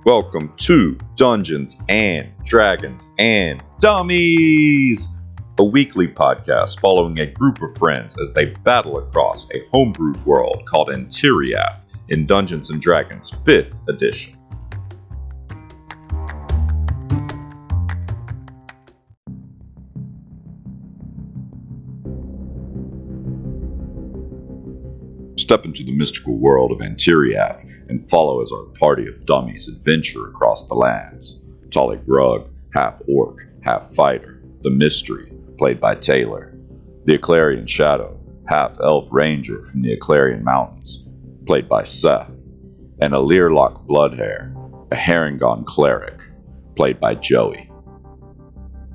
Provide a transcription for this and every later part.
Welcome to Dungeons and Dragons and Dummies, a weekly podcast following a group of friends as they battle across a homebrewed world called Antiriath in Dungeons and Dragons 5th edition. Step into the mystical world of Antiriath and follow as our party of dummies adventure across the lands. Tolly Grug, half orc, half fighter, the Mystery, played by Taylor. The Eclarian Shadow, half elf ranger from the Eclarian Mountains, played by Seth. And Elirlok Bloodhair, a Harengon cleric, played by Joey.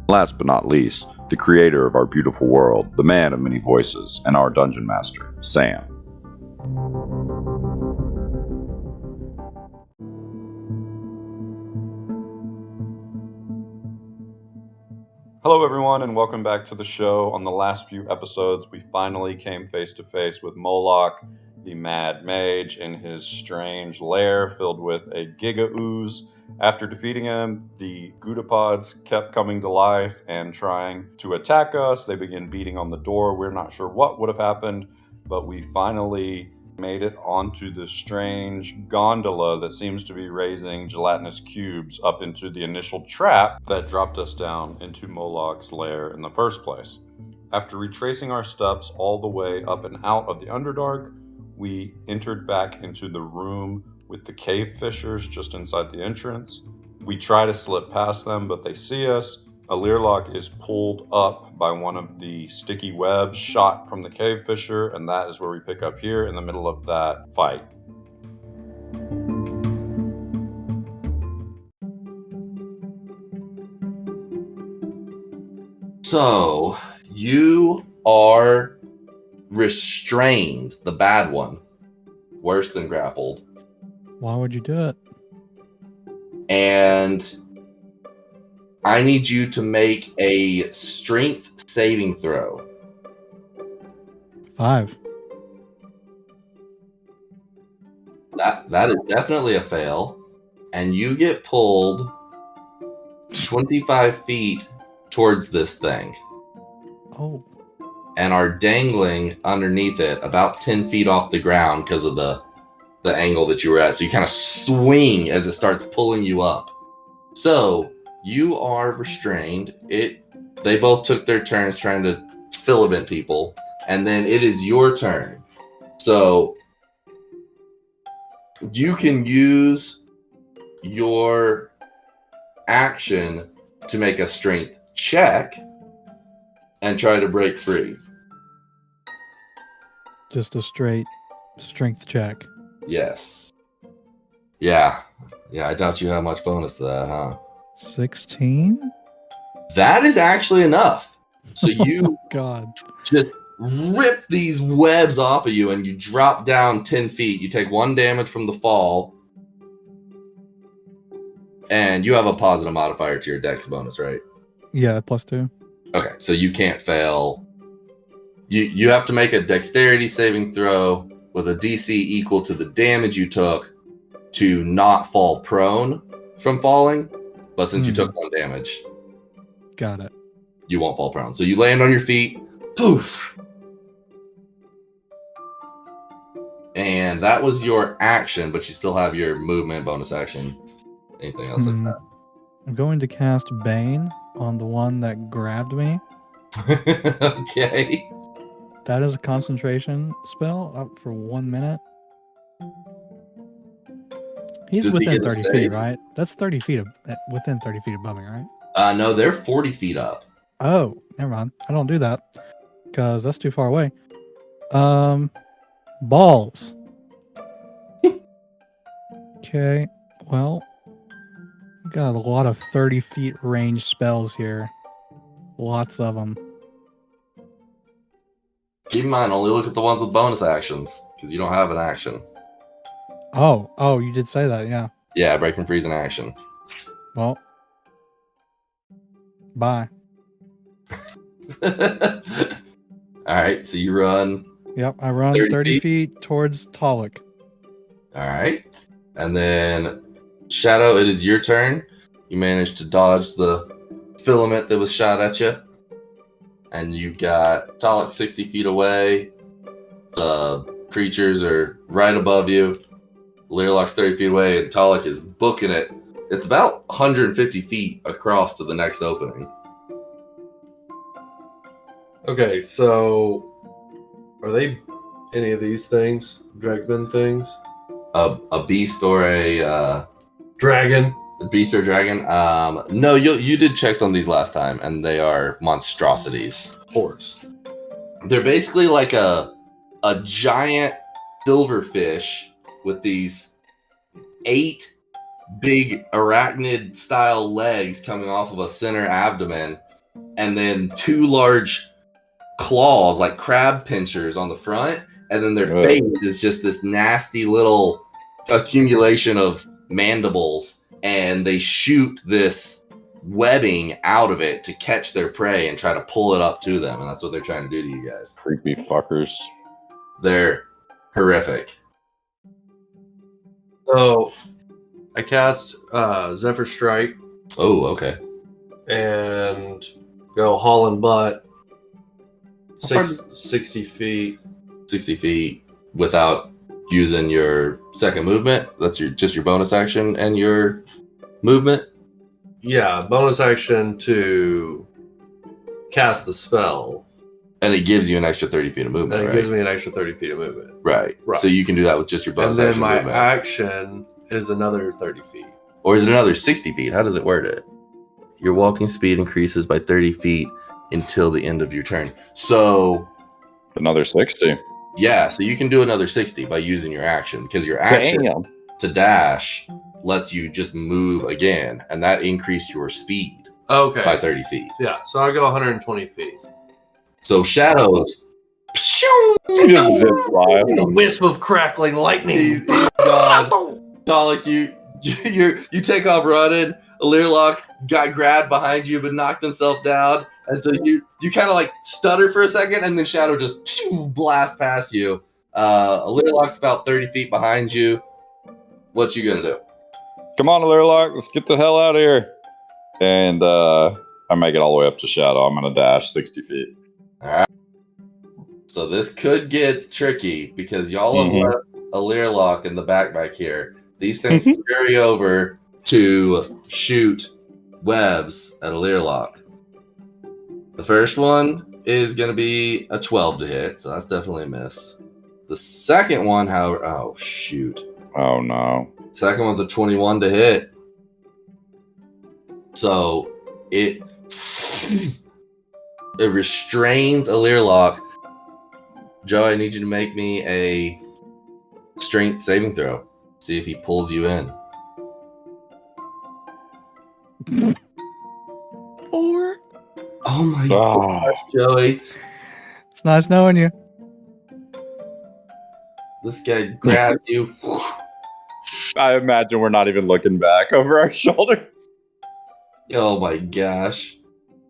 Last but not least, the creator of our beautiful world, the man of many voices, and our dungeon master, Sam. Hello everyone and welcome back to the show. On the last few episodes, we finally came face to face with Moloch, the Mad Mage, in his strange lair filled with a Giga Ooze. After defeating him, the Gutapods kept coming to life and trying to attack us. They began beating on the door. We're not sure what would have happened, but we finally made it onto this strange gondola that seems to be raising gelatinous cubes up into the initial trap that dropped us down into Moloch's lair in the first place. After retracing our steps all the way up and out of the Underdark, we entered back into the room with the cave fishers just inside the entrance. We try to slip past them, but they see us. Elirlok is pulled up by one of the sticky webs shot from the cave fisher, and that is where we pick up here in the middle of that fight. So, you are restrained, the bad one. Worse than grappled. Why would you do it? And I need you to make a strength saving throw. 5. That is definitely a fail. And you get pulled 25 feet towards this thing. Oh. And are dangling underneath it about 10 feet off the ground because of the angle that you were at. So you kind of swing as it starts pulling you up. So you are restrained. They both took their turns trying to filament people. And then it is your turn. So you can use your action to make a strength check and try to break free. Just a straight strength check. Yes. Yeah, I doubt you have much bonus to that, huh? 16? That is actually enough. So you Oh, God. just rip these webs off of you and you drop down 10 feet. You take 1 damage from the fall. And you have a positive modifier to your dex bonus, right? Yeah, +2. Okay, so you can't fail. You have to make a dexterity saving throw with a DC equal to the damage you took to not fall prone from falling. But since you took 1 damage, Got it. you won't fall prone. So you land on your feet. Poof! And that was your action, but you still have your movement, bonus action, anything else like that. I'm going to cast Bane on the one that grabbed me. Okay. That is a concentration spell up for 1 minute. He's Does he within get a 30 save? feet, right? That's 30 feet within 30 feet above me, right? No, they're 40 feet up. Oh, never mind. I don't do that because that's too far away. Balls. Okay, well, we got a lot of 30 feet range spells here. Lots of them. Keep in mind, only look at the ones with bonus actions, because you don't have an action. Oh, you did say that, yeah. Yeah, break and freeze an action. Well, bye. Alright, so you run. Yep, I run 30 feet towards Talik. Alright. And then Shadow, it is your turn. You managed to dodge the filament that was shot at you. And you've got Talik 60 feet away. The creatures are right above you. Elirlok's 30 feet away, and Talik is booking it. It's about 150 feet across to the next opening. Okay, so are they any of these things? Dragman things? A beast or a Dragon? beast or dragon? No, you did checks on these last time, and they are monstrosities. Horse. They're basically like a giant silverfish with these 8 big arachnid style legs coming off of a center abdomen, and then 2 large claws like crab pinchers on the front, and then their face is just this nasty little accumulation of mandibles, and they shoot this webbing out of it to catch their prey and try to pull it up to them, and that's what they're trying to do to you guys. Creepy fuckers. They're horrific. So I cast Zephyr Strike Oh, okay. and go hauling butt. How far 60 feet. 60 feet without using your second movement. That's just your bonus action and your movement. Yeah, bonus action to cast the spell. And it gives you an extra 30 feet of And movement, it right? gives me an extra 30 feet of movement. Right. Right. So you can do that with just your And bonus then action my movement. action is another 30 feet. Or is it another 60 feet? How does it word it? Your walking speed increases by 30 feet until the end of your turn. So, Another 60. yeah, so you can do another 60 by using your action, because your action Damn. to dash lets you just move again, and that increased your speed Okay. by 30 feet. Yeah, so I go 120 feet. So Shadows, Just zip fly. The wisp of crackling lightning. he's gone. Dalek, you take off running. Elirlok got grabbed behind you but knocked himself down, and so you kind of like stutter for a second, and then Shadow just blast past you. Elirlok's about 30 feet behind you. What you gonna do? Come on, Elirlok, let's get the hell out of here. And I make it all the way up to Shadow. I'm gonna dash 60 feet. All right. So this could get tricky because y'all have left Elirlok in the back here. These things scurry over to shoot webs at Elirlok. The first one is going to be a 12 to hit, so that's definitely a miss. The second one, however, oh shoot. Oh no. Second one's a 21 to hit. So it restrains Elirlok. Joe, I need you to make me a strength saving throw. See if he pulls you in. 4. Oh my Ah. gosh, Joey. It's nice knowing you. This guy grabbed you. I imagine we're not even looking back over our shoulders. Oh my gosh.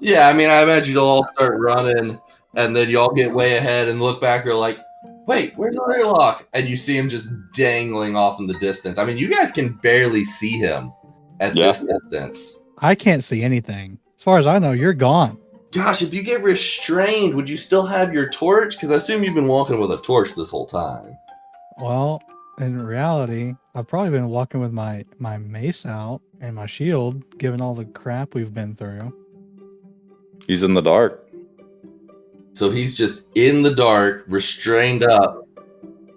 Yeah, I mean, I imagine you'll all start running, and then y'all get way ahead and look back. You're like, wait, where's Elirlok? And you see him just dangling off in the distance. I mean, you guys can barely see him at this distance. I can't see anything. As far as I know, you're gone. Gosh, if you get restrained, would you still have your torch? Because I assume you've been walking with a torch this whole time. Well, in reality, I've probably been walking with my mace out and my shield, given all the crap we've been through. He's in the dark. So he's just in the dark, restrained up.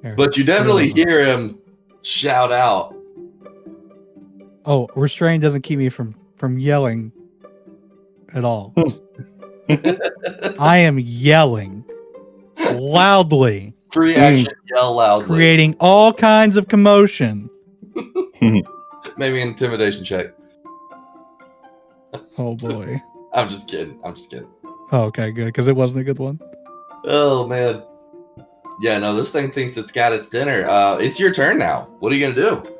Here, But you definitely realism. hear him shout out. Oh, restraint doesn't keep me from yelling at all. I am yelling loudly, Free action, yell loudly. creating all kinds of commotion. Maybe an intimidation check. Oh boy. I'm just kidding. Oh, okay, good, because it wasn't a good one. Oh man. Yeah, no, this thing thinks it's got its dinner. It's your turn now. What are you gonna do?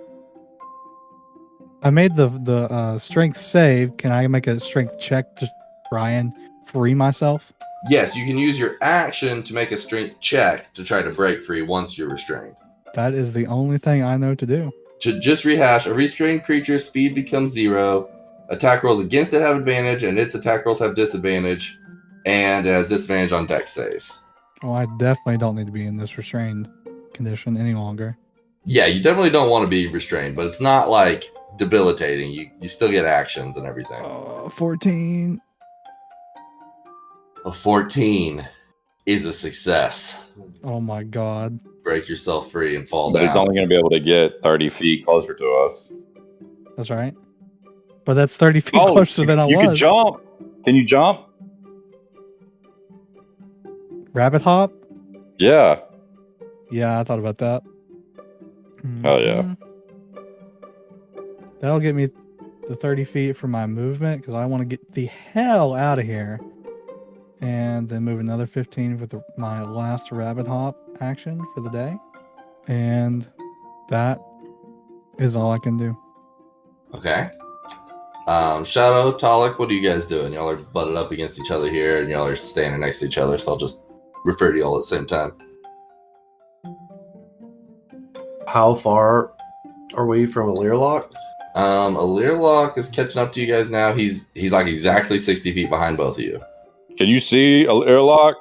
I made the strength save. Can I make a strength check to try and free myself? Yes, you can use your action to make a strength check to try to break free once you're restrained. That is the only thing I know to do. just rehash. A restrained creature's speed becomes 0. Attack rolls against it have advantage, and its attack rolls have disadvantage. And it has disadvantage on dex saves. Oh, I definitely don't need to be in this restrained condition any longer. Yeah, you definitely don't want to be restrained, but it's not like debilitating. You still get actions and everything. 14. A 14 is a success. Oh my god. Break yourself free and fall But down. he's only going to be able to get 30 feet closer to us. That's right. But that's 30 feet Oh, closer than I was. You can jump. Can you jump? Rabbit hop? Yeah. Yeah, I thought about that. Oh, yeah. Mhm. That'll get me the 30 feet for my movement because I want to get the hell out of here. And then move another 15 with my last rabbit hop action for the day. And that is all I can do. Okay. Shadow, Talik, what are you guys doing? Y'all are butted up against each other here, and y'all are standing next to each other, so I'll just refer to y'all at the same time. How far are we from Elirlok? Elirlok is catching up to you guys now. He's like exactly 60 feet behind both of you. Can you see Elirlok?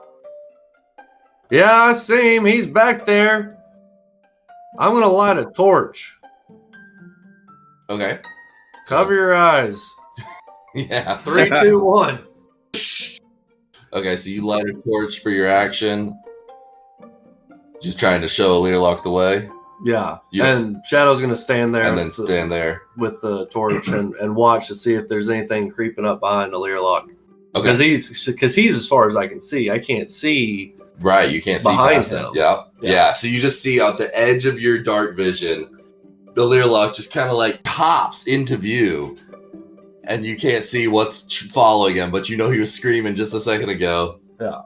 Yeah, I see him. He's back there. I'm going to light a torch. Okay. Cover your eyes. Yeah. 3, 2, 1. Okay, so you light a torch for your action. Just trying to show Elirlok the way. Yeah. You- And Shadow's going to stand there. And then stand there. with the torch and watch to see if there's anything creeping up behind Elirlok. Okay. Because he's as far as I can see. I can't see. Right, you can't see Behind past him. it. Yep. Yeah. Yeah. So you just see out the edge of your dark vision, the Elirlok just kind of like pops into view, and you can't see what's following him, but you know he was screaming just a second ago. Yeah.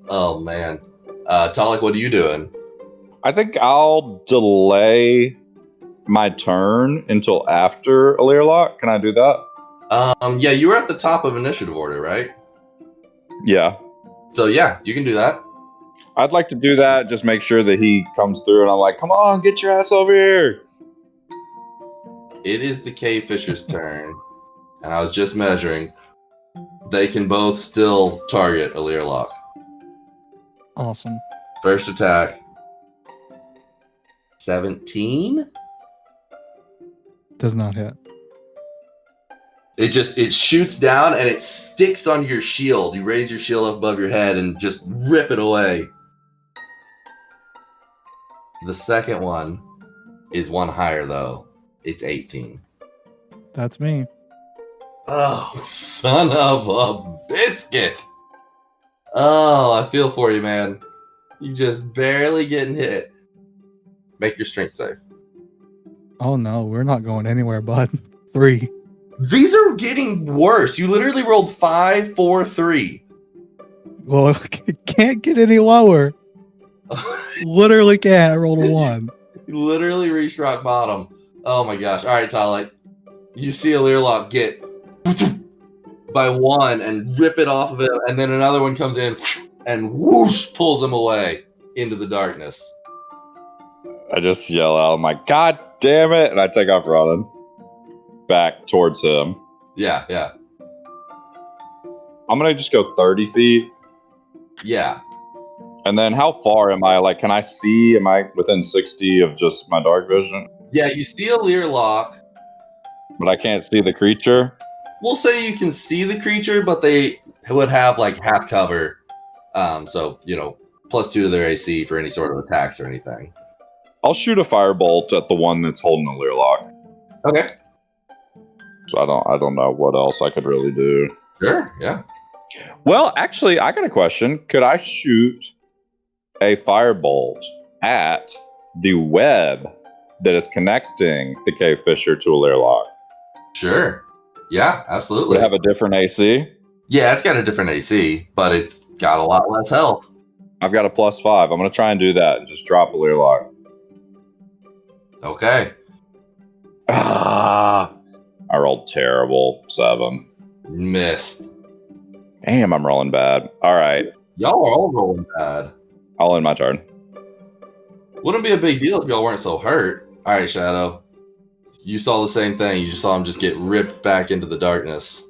Oh man, Talik, what are you doing? I think I'll delay my turn until after Elirlok. Can I do that? Yeah, you were at the top of initiative order, right? Yeah. So yeah, you can do that. I'd like to do that, just make sure that he comes through, and I'm like, come on, get your ass over here. It is the Cave Fisher's turn, and I was just measuring. They can both still target Elirlok. Awesome. First attack. 17? Does not hit. It shoots down and it sticks on your shield. You raise your shield up above your head and just rip it away. The second one is one higher though. It's 18. That's me. Oh, son of a biscuit. Oh, I feel for you, man. You just barely getting hit. Make your strength save. Oh no, we're not going anywhere, bud. 3. These are getting worse. You literally rolled 5, 4, 3. Well, it can't get any lower. Literally can't. I rolled a 1. You literally reached rock bottom. Oh my gosh. All right, Talik. You see Elirlok get by 1 and rip it off of him, and then another one comes in and whoosh pulls him away into the darkness. I just yell out, I'm like, God damn it. And I take off running back towards him. Yeah. I'm going to just go 30 feet. Yeah. And then how far am I? Like, can I see? Am I within 60 of just my dark vision? Yeah, you see Elirlok. But I can't see the creature. We'll say you can see the creature, but they would have like half cover. So, +2 to their AC for any sort of attacks or anything. I'll shoot a firebolt at the one that's holding the Elirlok. Okay. So I don't know what else I could really do. Sure, yeah. Well, actually, I got a question. Could I shoot a firebolt at the web that is connecting the Cave Fisher to Elirlok? Sure. Yeah, absolutely. Would it have a different AC? Yeah, it's got a different AC, but it's got a lot less health. I've got a +5. I'm going to try and do that and just drop Elirlok. Okay. I rolled terrible. 7. Missed. Damn, I'm rolling bad. All right. Y'all are all rolling bad. I'll end my turn. Wouldn't be a big deal if y'all weren't so hurt. All right, Shadow. You saw the same thing. You just saw him just get ripped back into the darkness.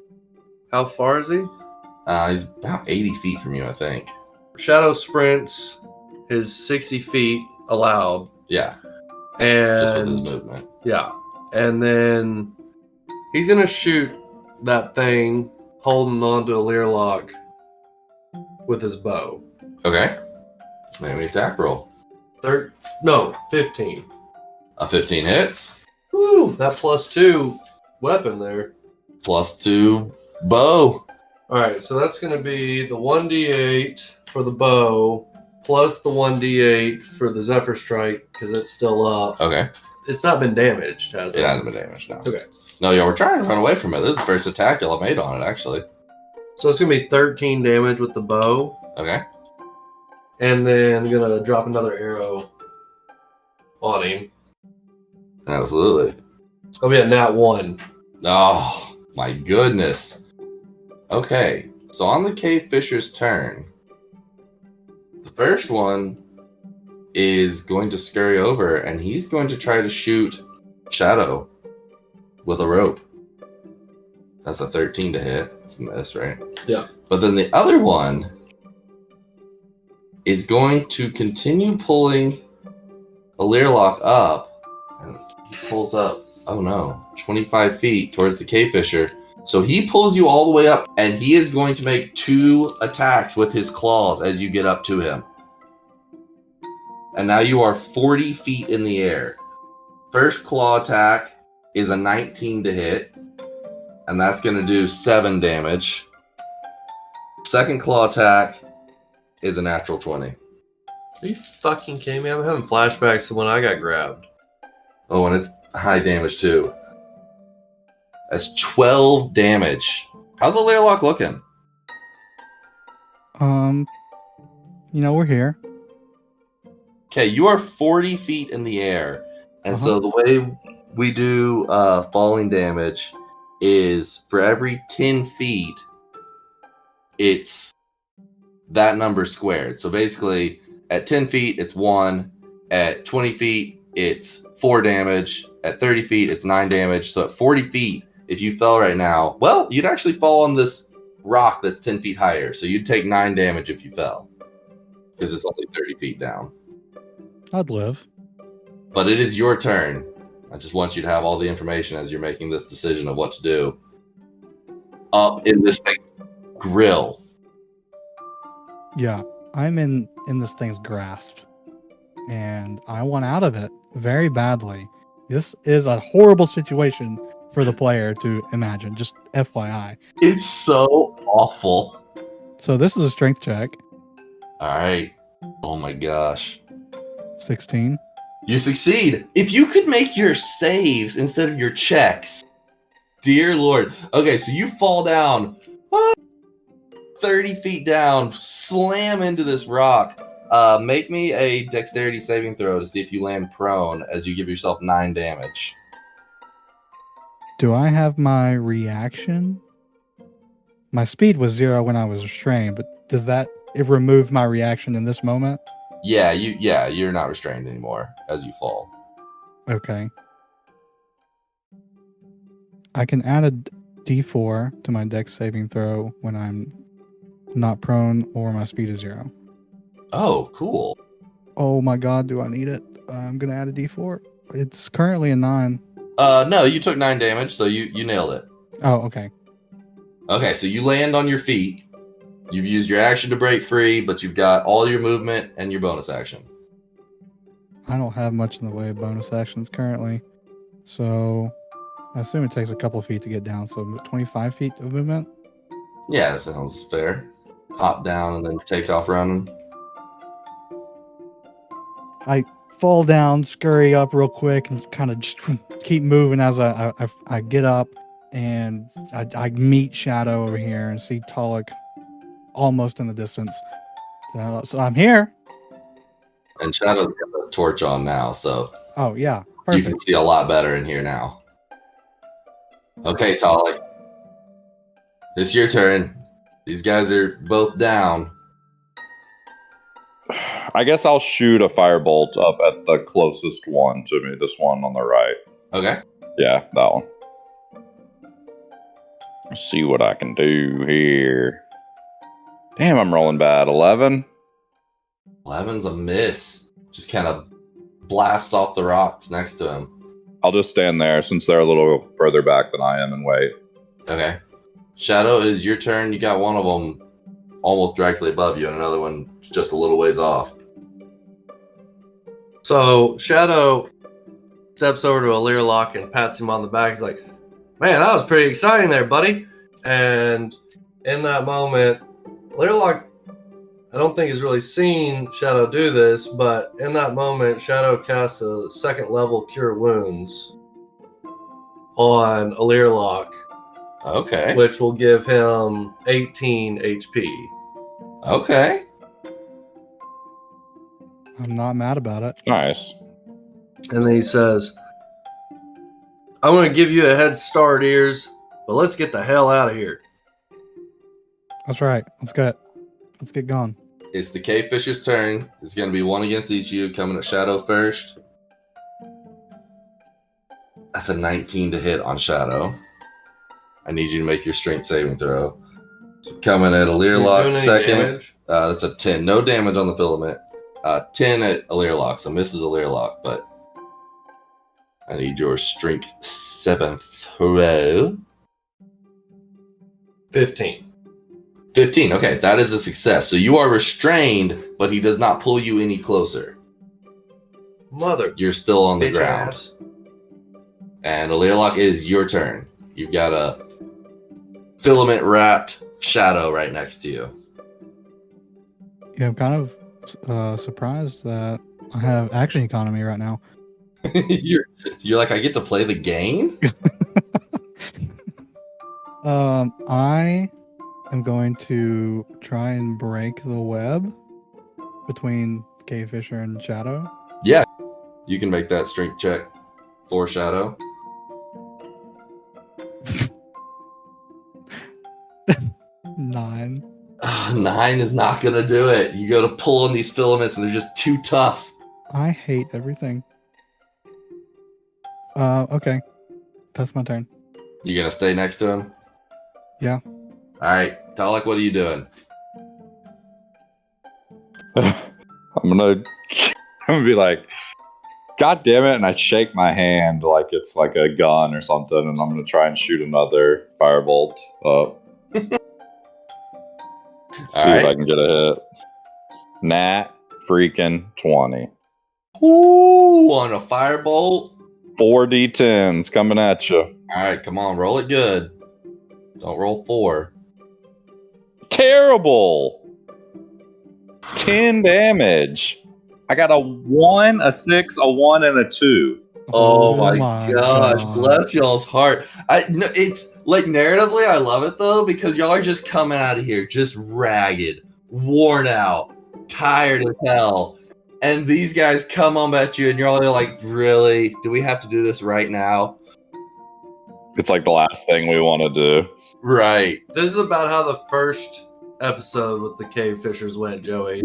How far is he? He's about 80 feet from you, I think. Shadow sprints his 60 feet allowed. Yeah, And just with his movement. yeah. And then he's gonna shoot that thing holding onto Elirlok with his bow. Okay. Maybe attack roll. 15. A 15 hits. Woo! That +2 weapon there. +2 bow. Alright, so that's gonna be the 1d8 for the bow, plus the 1d8 for the Zephyr Strike, because it's still up. Okay. It's not been damaged, has it? It hasn't been damaged, no. Okay. No, yeah, we're trying to run away from it. This is the first attack y'all made on it, actually. So it's gonna be 13 damage with the bow. Okay. And then I'm gonna drop another arrow on him. Absolutely. It's gonna be a nat 1. Oh, my goodness. Okay, so on the Cave Fisher's turn, the first one is going to scurry over, and he's going to try to shoot Shadow with a rope. That's a 13 to hit. It's a miss, right? Yeah. But then the other one is going to continue pulling Elirlok up, and he pulls up, oh no, 25 feet towards the Cave Fisher. So he pulls you all the way up, and he is going to make 2 attacks with his claws as you get up to him. And now you are 40 feet in the air. First claw attack is a 19 to hit, and that's going to do 7 damage. Second claw attack is a natural 20. Are you fucking kidding me? I'm having flashbacks to when I got grabbed. Oh, and it's high damage too. That's 12 damage. How's Elirlok looking? We're here. Okay, you are 40 feet in the air. And so the way we do falling damage is for every 10 feet, it's that number squared. So basically, at 10 feet, it's 1. At 20 feet, it's 4 damage. At 30 feet, it's 9 damage. So at 40 feet, if you fell right now, well, you'd actually fall on this rock that's 10 feet higher. So you'd take 9 damage if you fell, because it's only 30 feet down. I'd live. But it is your turn. I just want you to have all the information as you're making this decision of what to do. Up in this thing's grill. Yeah, I'm in this thing's grasp, and I want out of it very badly. This is a horrible situation for the player to imagine, just FYI. It's so awful. So this is a strength check. All right. Oh my gosh. 16. You succeed. If you could make your saves instead of your checks. Dear Lord. Okay, so you fall down 30 feet down, slam into this rock. Make me a dexterity saving throw to see if you land prone as you give yourself 9 damage. Do I have my reaction? My speed was 0 when I was restrained, but does that remove my reaction in this moment? Yeah, you're not restrained anymore as you fall. Okay. I can add a D4 to my dex saving throw when I'm not prone or my speed is 0. Oh, cool. Oh my god, do I need it? I'm gonna add a D4. It's currently a 9. No, you took 9 damage, so you nailed it. Oh, okay. Okay, so you land on your feet. You've used your action to break free, but you've got all your movement and your bonus action. I don't have much in the way of bonus actions currently, so I assume it takes a couple feet to get down, so 25 feet of movement? Yeah, that sounds fair. Hop down and then take off running. I fall down, scurry up real quick, and kind of just keep moving as I get up, and I meet Shadow over here and see Talik almost in the distance. So I'm here. And Shadow's got a torch on now, so Oh, yeah. you Perfect. can see a lot better in here now. Okay, Talik. It's your turn. These guys are both down. I guess I'll shoot a firebolt up at the closest one to me, this one on the right. Okay. Yeah, that one. Let's see what I can do here. Damn, I'm rolling bad. 11. 11's a miss. Just kind of blasts off the rocks next to him. I'll just stand there since they're a little further back than I am and wait. Okay. Shadow, it is your turn. You got one of them almost directly above you and another one just a little ways off. So Shadow steps over to Elirlok and pats him on the back. He's like, "Man, that was pretty exciting there, buddy." And in that moment, Elirlok, I don't think has really seen Shadow do this, but in that moment, Shadow casts a 2nd level Cure Wounds on Elirlok, Okay. which will give him 18 HP. Okay. I'm not mad about it. Nice. And then he says, "I'm going to give you a head start, Ears, but let's get the hell out of here." That's right. Let's get going. It's the Cave Fisher's turn. It's going to be one against each of you, coming at Shadow first. That's a 19 to hit on Shadow. I need you to make your strength saving throw. Coming at Elirlok second. That's a 10. No damage on the filament. 10 at Elirlok, so misses Elirlok, but I need your strength 7th throw. 15. 15. Okay, that is a success. So you are restrained, but he does not pull you any closer. Mother. You're still on the bitch ground. ass. And Elirlok, it is your turn. You've got a filament wrapped Shadow right next to you. Yeah, I'm kind of surprised that I have action economy right now. you're like, I get to play the game? I am going to try and break the web between Cave Fisher and Shadow. Yeah. You can make that strength check for Shadow. 9. 9 is not going to do it. You go to pull on these filaments and they're just too tough. I hate everything. Okay. That's my turn. You going to stay next to him? Yeah. All right. Talek, what are you doing? I'm gonna be like, God damn it, and I shake my hand like it's like a gun or something, and I'm gonna try and shoot another firebolt up. See if I can get a hit. Nat freaking 20. Ooh, on a firebolt. 4 D10s coming at you. All right, come on, roll it good. Don't roll 4. Terrible. 10 damage. I got a 1, a 6, a 1, and a 2. Oh my gosh, bless y'all's heart. It's like narratively, I love it though, because y'all are just coming out of here just ragged, worn out, tired as hell. And these guys come on at you and you're all like, really? Do we have to do this right now? It's like the last thing we want to do. Right. This is about how the first episode with the Cave Fishers went, Joey.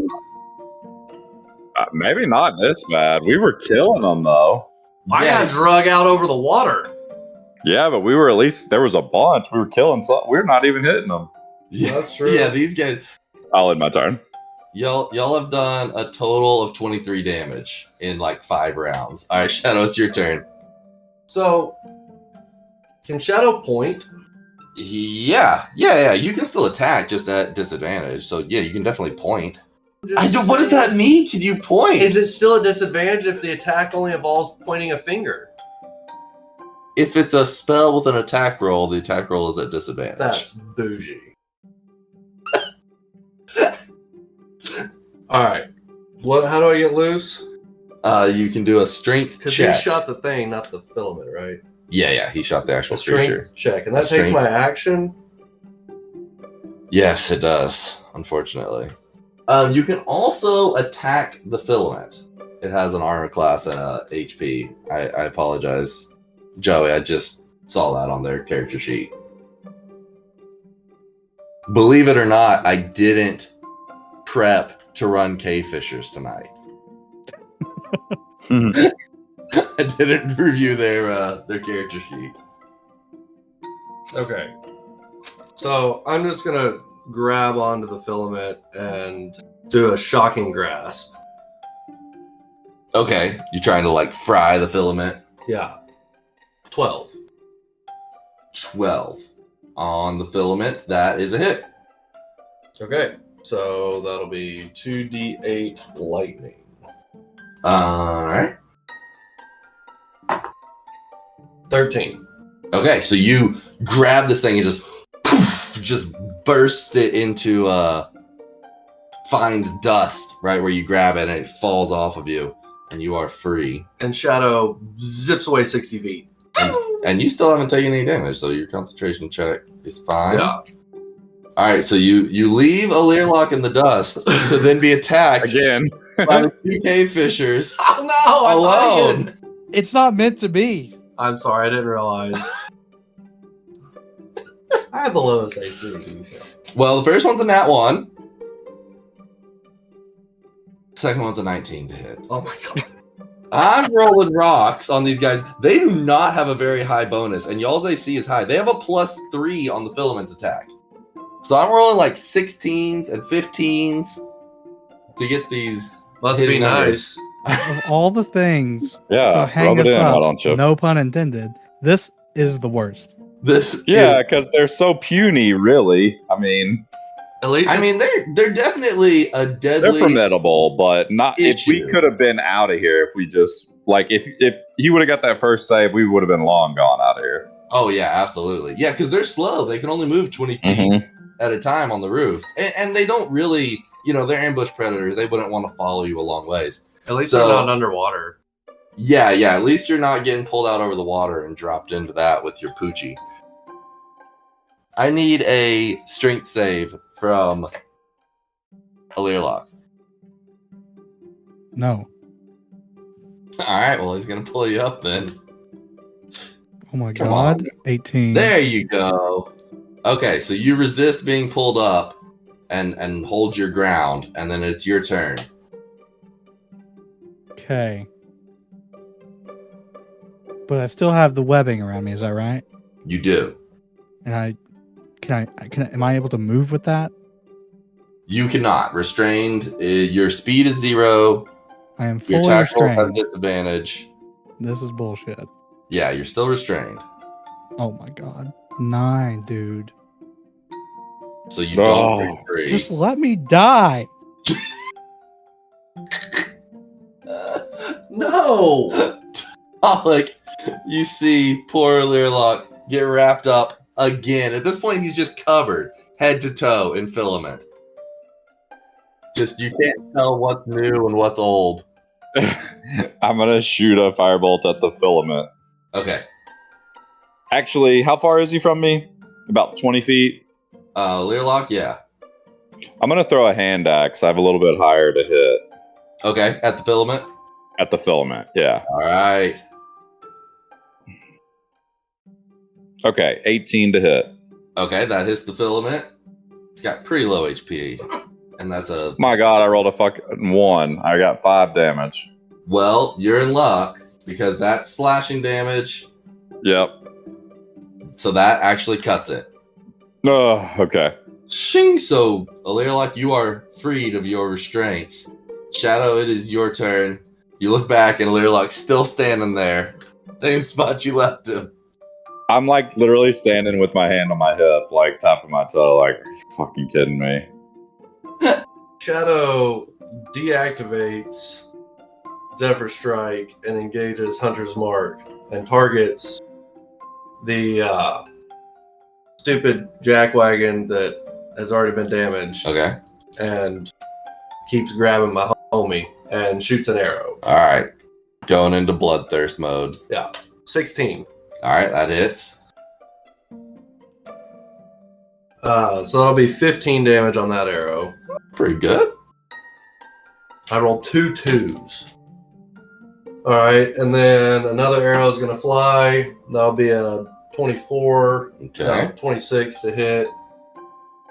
Maybe not this bad. We were killing them though. I got drug out over the water. Yeah, but we were at least, there was a bunch. We were killing some. We're not even hitting them. Yeah, That's true. Yeah, these guys. I'll end my turn. Y'all have done a total of 23 damage in like 5 rounds. All right, Shadow, it's your turn. So, can Shadow point? Yeah. You can still attack, just at disadvantage. So yeah, you can definitely point. What does that mean? Can you point? Is it still a disadvantage if the attack only involves pointing a finger? If it's a spell with an attack roll, the attack roll is at disadvantage. That's bougie. All right. How do I get loose? You can do a strength Because check. he shot the thing, not the filament, right? Yeah, he shot the actual A strength creature. check, and that A takes strength. my action. Yes, it does, unfortunately. You can also attack the filament. It has an armor class and a HP. I apologize, Joey. I just saw that on their character sheet. Believe it or not, I didn't prep to run Cave Fishers tonight. I didn't review their character sheet. Okay. So I'm just gonna grab onto the filament and do a shocking grasp. Okay, you're trying to like fry the filament. Yeah. 12. 12 on the filament. That is a hit. Okay. So that'll be 2d8 lightning. All right. 13. Okay, so you grab this thing and just poof, just burst it into fine dust right where you grab it, and it falls off of you, and you are free. And Shadow zips away 60 feet. And you still haven't taken any damage, so your concentration check is fine. Yeah. All right, so you leave Elirlok in the dust to then be attacked Again. by the 2 cave fishers Oh no! I'm alone. It's not meant to be. I'm sorry, I didn't realize. I had the lowest AC, to be fair. Well, the first one's a nat 1. Second one's a 19 to hit. Oh my god. I'm rolling rocks on these guys. They do not have a very high bonus, and y'all's AC is high. They have a +3 on the filament attack. So I'm rolling like 16s and 15s to get these. Must hitting be numbers. Of all the things to Yeah, hang rub it us in, up, why don't you? no pun intended, this is the worst. This Yeah, is, because they're so puny, really. I mean, At least I mean, they're definitely a they're deadly. formidable, but not if we issue. could have been out of here. If we just like if he would have got that first save, we would have been long gone out of here. Oh yeah, absolutely. Yeah, because they're slow. They can only move 20 feet at a time on the roof, and they don't really, they're ambush predators. They wouldn't want to follow you a long ways. at least so- they're not underwater. Yeah. At least you're not getting pulled out over the water and dropped into that with your poochie. I need a strength save from Elirlok. No. All right, well, he's gonna pull you up then. Oh my Come god. on. 18. There you go. Okay, so you resist being pulled up and hold your ground, and then it's your turn. Okay. But I still have the webbing around me, is that right? You do. And am I able to move with that? You cannot. Restrained. Your speed is 0. I am Your fully attack roll has restrained. disadvantage. This is bullshit. Yeah, you're still restrained. Oh my god. 9, dude. So you don't Oh. break free. Just let me die. No! Like, you see poor Elirlok get wrapped up again. At this point, he's just covered head to toe in filament. Just, you can't tell what's new and what's old. I'm gonna shoot a firebolt at the filament. Okay. Actually, how far is he from me? About 20 feet. Elirlok, yeah. I'm gonna throw a hand axe. I have a little bit higher to hit Okay, at the filament. at the filament. Yeah. All right. Okay, 18 to hit. Okay, that hits the filament. It's got pretty low HP. And that's a... My God, I rolled a fucking 1. I got 5 damage. Well, you're in luck, because that's slashing damage. Yep. So that actually cuts it. Oh, okay. Shing! So, Elirlok, you are freed of your restraints. Shadow, it is your turn. You look back, and Elirlok's still standing there. Same spot you left him. I'm like literally standing with my hand on my hip, like tapping my toe, like, are you fucking kidding me? Shadow deactivates Zephyr Strike and engages Hunter's Mark and targets the stupid jackwagon that has already been damaged Okay. and keeps grabbing my homie and shoots an arrow. Alright. Going into bloodthirst mode. 16. Alright, that hits. So that'll be 15 damage on that arrow. Pretty good. I rolled 2 2s. Alright, and then another arrow is going to fly. That'll be a 24, Okay. 26 to hit.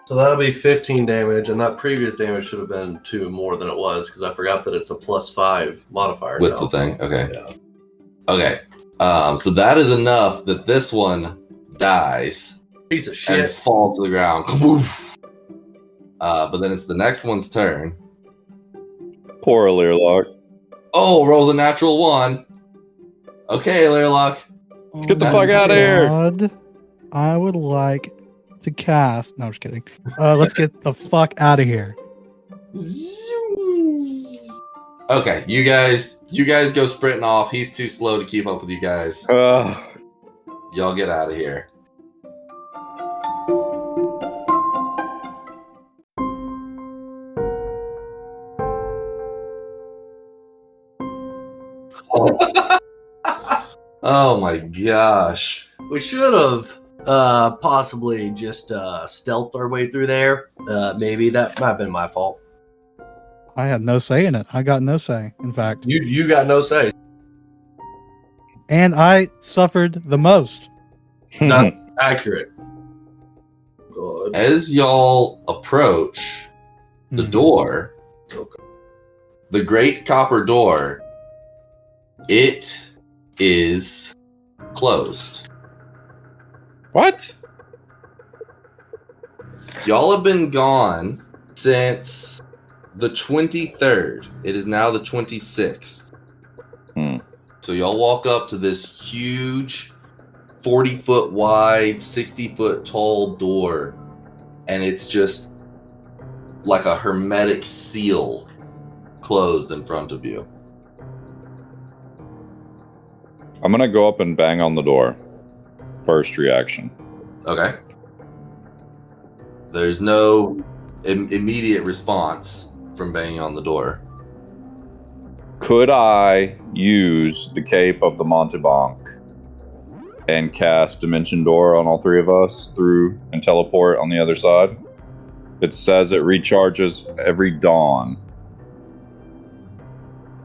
So that'll be 15 damage, and that previous damage should have been 2 more than it was, because I forgot that it's a +5 modifier With now. the thing. Okay. Yeah. Okay. So that is enough that this one dies Piece of and shit. falls to the ground. Kaboof. But then it's the next one's turn. Poor Elirlok. Oh, rolls a natural 1. Okay, Elirlok. Let's get the fuck outta here. I would like to cast. No, I'm just kidding. Let's get the fuck out of here. Okay, you guys go sprinting off. He's too slow to keep up with you guys. Y'all get out of here. Oh my gosh. We should have possibly just stealthed our way through there. Maybe that might have been my fault. I had no say in it. I got no say, in fact. You got no say. And I suffered the most. Not accurate. God. As y'all approach the door, Okay. the great copper door, it is closed. What? Y'all have been gone since the 23rd. It is now the 26th. So y'all walk up to this huge 40-foot wide, 60-foot tall door, and it's just like a hermetic seal closed in front of you. I'm gonna go up and bang on the door. First reaction. Okay. There's no immediate response from banging on the door. Could I use the Cape of the Montebank and cast Dimension Door on all three of us through and teleport on the other side? It says it recharges every dawn.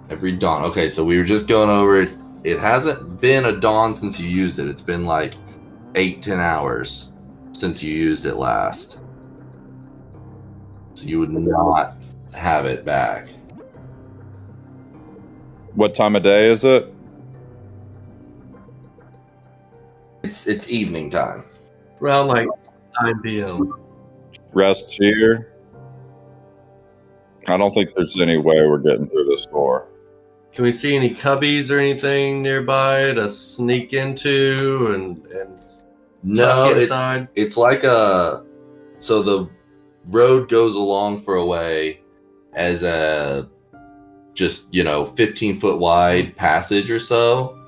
Every dawn. Okay, so we were just going over it. It hasn't been a dawn since you used it. It's been like 8-10 hours since you used it last. So you would not have it back. What time of day is it? It's evening time. Around like 9 p.m. Rest here. I don't think there's any way we're getting through this door. Can we see any cubbies or anything nearby to sneak into and No, tuck inside? it's like a, so the road goes along for a way as a just 15-foot wide passage or so,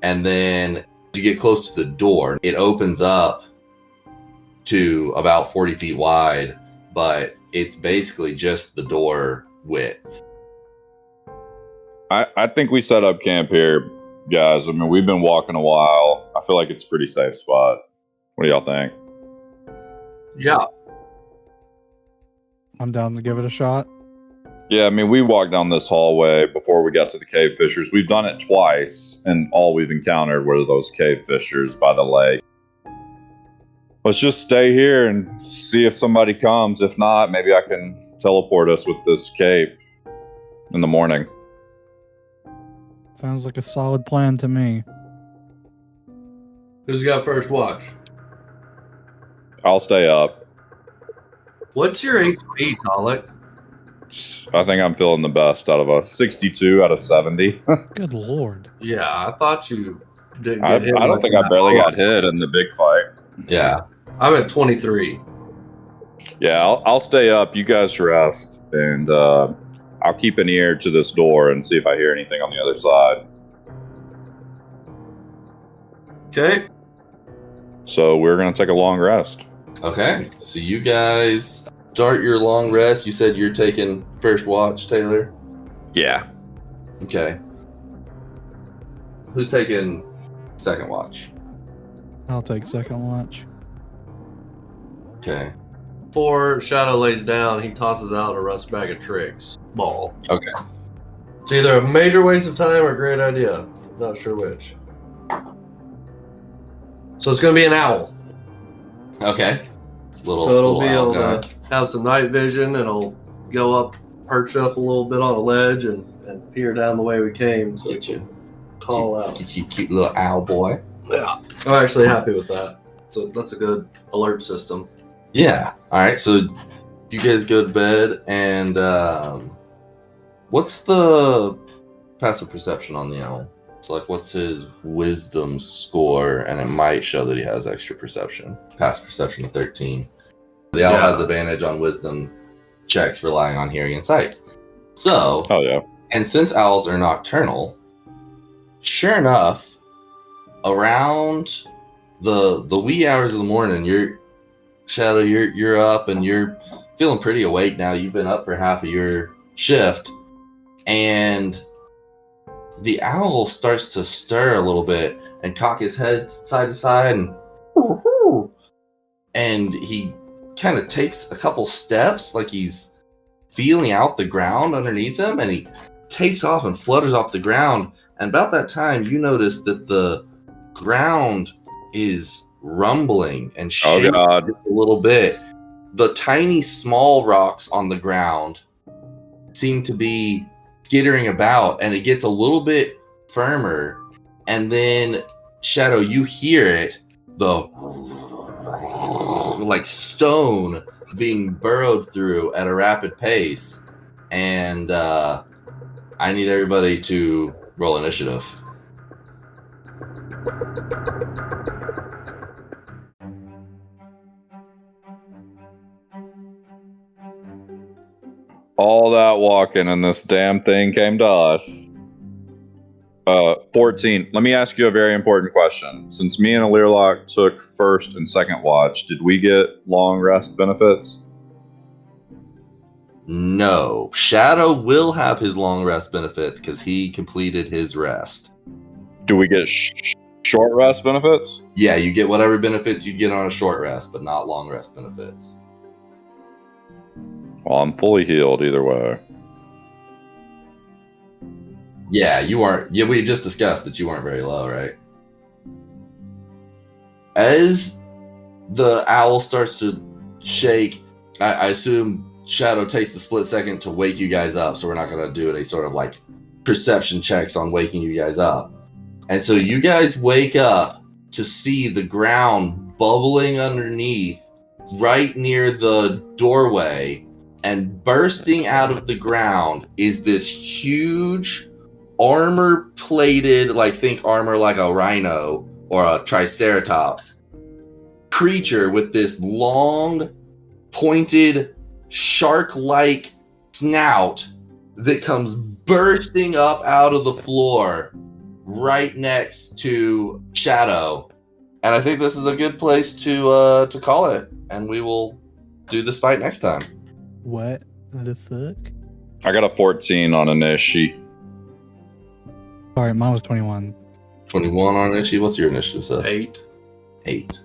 and then you get close to the door, it opens up to about 40 feet wide, but it's basically just the door width. I think we set up camp here, guys. I mean, we've been walking a while. I feel like it's a pretty safe spot. What do y'all think? Yeah. I'm down to give it a shot. Yeah, I mean, we walked down this hallway before we got to the cave fissures. We've done it twice, and all we've encountered were those cave fissures by the lake. Let's just stay here and see if somebody comes. If not, maybe I can teleport us with this cape in the morning. Sounds like a solid plan to me. Who's got first watch? I'll stay up. What's your HP, Talik? I think I'm feeling the best out of a 62 out of 70. Good lord. Yeah, I thought you didn't I get hit. don't think I barely got hit in the big fight. Yeah. I'm at 23. Yeah, I'll stay up. You guys rest, and I'll keep an ear to this door and see if I hear anything on the other side. Okay. So we're going to take a long rest. Okay, so you guys start your long rest. You said you're taking first watch, Taylor? Yeah. Okay. Who's taking second watch? I'll take second watch. Okay. Before Shadow lays down, he tosses out a rust bag of tricks ball. Okay. It's either a major waste of time or a great idea. Not sure which. So it's going to be an owl. Okay. So it'll be owl able guy. to have some night vision. It'll go up, perch up a little bit on a ledge, and peer down the way we came. So Get you. call out. Cute little owl boy. Yeah, I'm actually happy with that. So that's a good alert system. Yeah. All right. So you guys go to bed, and what's the passive perception on the owl? So, like, what's his wisdom score? And it might show that he has extra perception. Passive perception of 13. The owl has advantage on wisdom checks relying on hearing and sight. So, Oh yeah. and since owls are nocturnal, sure enough, around the wee hours of the morning, Shadow, you're up and you're feeling pretty awake now. You've been up for half of your shift, and the owl starts to stir a little bit and cock his head side to side, and he kind of takes a couple steps like he's feeling out the ground underneath him, and he takes off and flutters off the ground. And about that time, you notice that the ground is rumbling and shaking a little bit. The tiny small rocks on the ground seem to be skittering about, and it gets a little bit firmer, and then Shadow, you hear it, the like stone being burrowed through at a rapid pace, and I need everybody to roll initiative. All that walking and this damn thing came to us. 14. Let me ask you a very important question. Since me and Elirlok took first and second watch, did we get long rest benefits? No. Shadow will have his long rest benefits because he completed his rest. Do we get short rest benefits? Yeah, you get whatever benefits you get on a short rest, but not long rest benefits. Well, I'm fully healed either way. Yeah, you aren't. Yeah, we just discussed that you weren't very low, right? As the owl starts to shake, I assume Shadow takes the split second to wake you guys up, so we're not going to do any sort of like perception checks on waking you guys up. And so you guys wake up to see the ground bubbling underneath right near the doorway, and bursting out of the ground is this huge armor-plated, like think armor like a rhino or a triceratops creature with this long, pointed, shark-like snout that comes bursting up out of the floor right next to Shadow. And I think this is a good place to call it, and we will do this fight next time. What the fuck? I got a 14 on Inishi. Sorry, mine was 21. 21 on initiative. What's your initiative, Seth? 8. 8.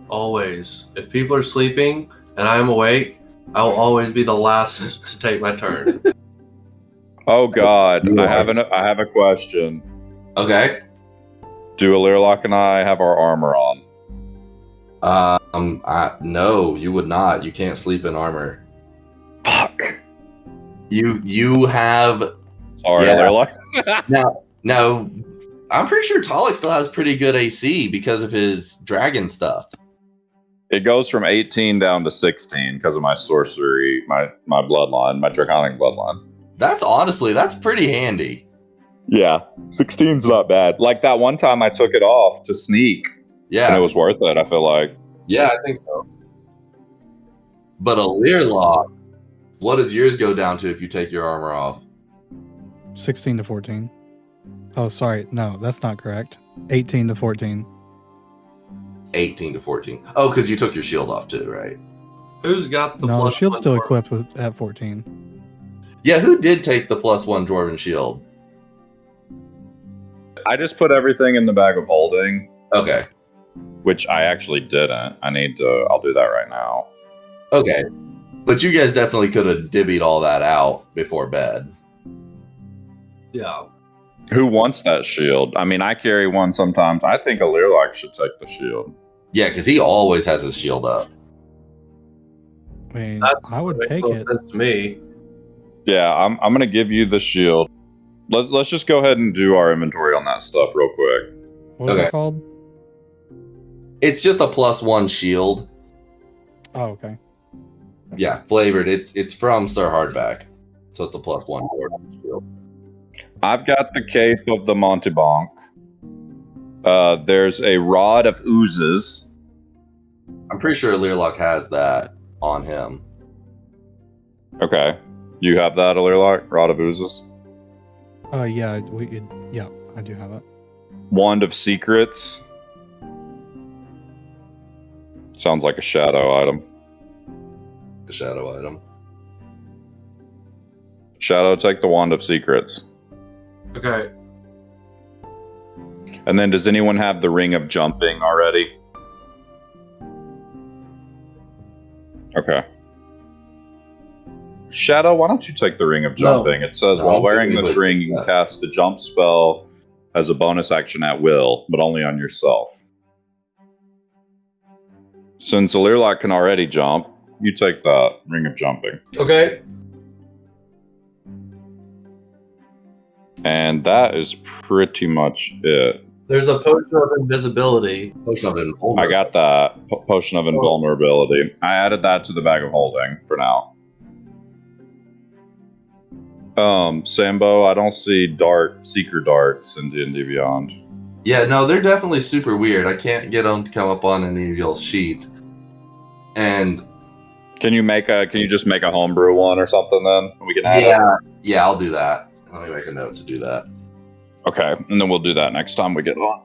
Always. If people are sleeping and I'm awake, I will always be the last to take my turn. Oh God, I have a question. Okay. Do Elirlok and I have our armor on? No, you would not. You can't sleep in armor. Fuck. You have. Sorry, Yeah. Elirlok. No, I'm pretty sure Talik still has pretty good AC because of his dragon stuff. It goes from 18 down to 16 because of my sorcery, my bloodline, my draconic bloodline. That's pretty handy. Yeah, 16's not bad. Like that one time I took it off to sneak, Yeah. and it was worth it, I feel like. Yeah, I think so. But Elirlok, what does yours go down to if you take your armor off? 16 to 14. Oh, sorry. No, that's not correct. 18 to 14. 18 to 14. Oh, because you took your shield off too, right? Who's got the No, the plus shield's one still for- equipped with at 14. Yeah, who did take the +1 dwarven shield? I just put everything in the bag of holding, Okay. which I actually didn't. I'll do that right now. Okay. But you guys definitely could have divvied all that out before bed. Yeah. Who wants that shield? I mean, I carry one sometimes. I think Elirlok should take the shield. Yeah, because he always has his shield up. I mean, That's I would makes take no it. sense to me. Yeah, I'm gonna give you the shield. Let's just go ahead and do our inventory on that stuff real quick. What was Okay. it called? It's just a +1 shield. Oh, okay. Yeah, flavored. It's from Sir Hardback, so it's a +1 shield. I've got the cape of the Monty Bonk. There's a rod of oozes. I'm pretty sure Elirlok has that on him. Okay. You have that, Elirlok? Rod of oozes? Yeah, yeah, I do have it. Wand of secrets. Sounds like a shadow item. The shadow item. Shadow, take the wand of secrets. Okay. And then does anyone have the ring of jumping already? Okay. Shadow, why don't you take the ring of jumping? It says, No, while I'm wearing thinking this we ring, would you do can that. cast a jump spell as a bonus action at will, but only on yourself. Since Elirlok can already jump, you take that ring of jumping. Okay. And that is pretty much it. There's a potion of invisibility. Potion of I invulnerability. got that potion of invulnerability. I added that to the bag of holding for now. Sambo, I don't see seeker darts in D&D Beyond. Yeah, no, they're definitely super weird. I can't get them to come up on any of y'all's sheets. And Can you just make a homebrew one or something then? We can add it. yeah, I'll do that. Let me make a note to do that. Okay, and then we'll do that next time we get on.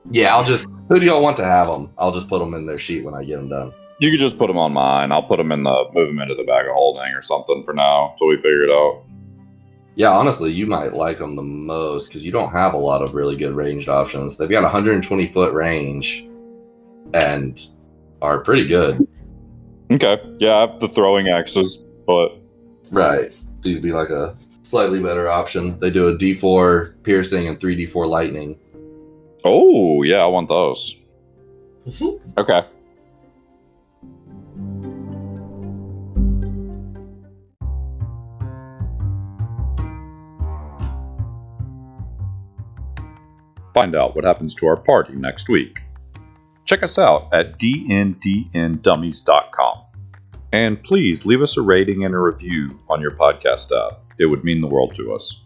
Yeah, who do y'all want to have them? I'll just put them in their sheet when I get them done. You could just put them on mine. I'll put them move them into the bag of holding or something for now until we figure it out. Yeah, honestly, you might like them the most because you don't have a lot of really good ranged options. They've got 120-foot range and are pretty good. Okay, yeah, I have the throwing axes, but Right. These be like a slightly better option. They do a D4 piercing and 3D4 lightning. oh yeah, I want those. Okay. Find out what happens to our party next week. Check us out at dndndummies.com. And please leave us a rating and a review on your podcast app. It would mean the world to us.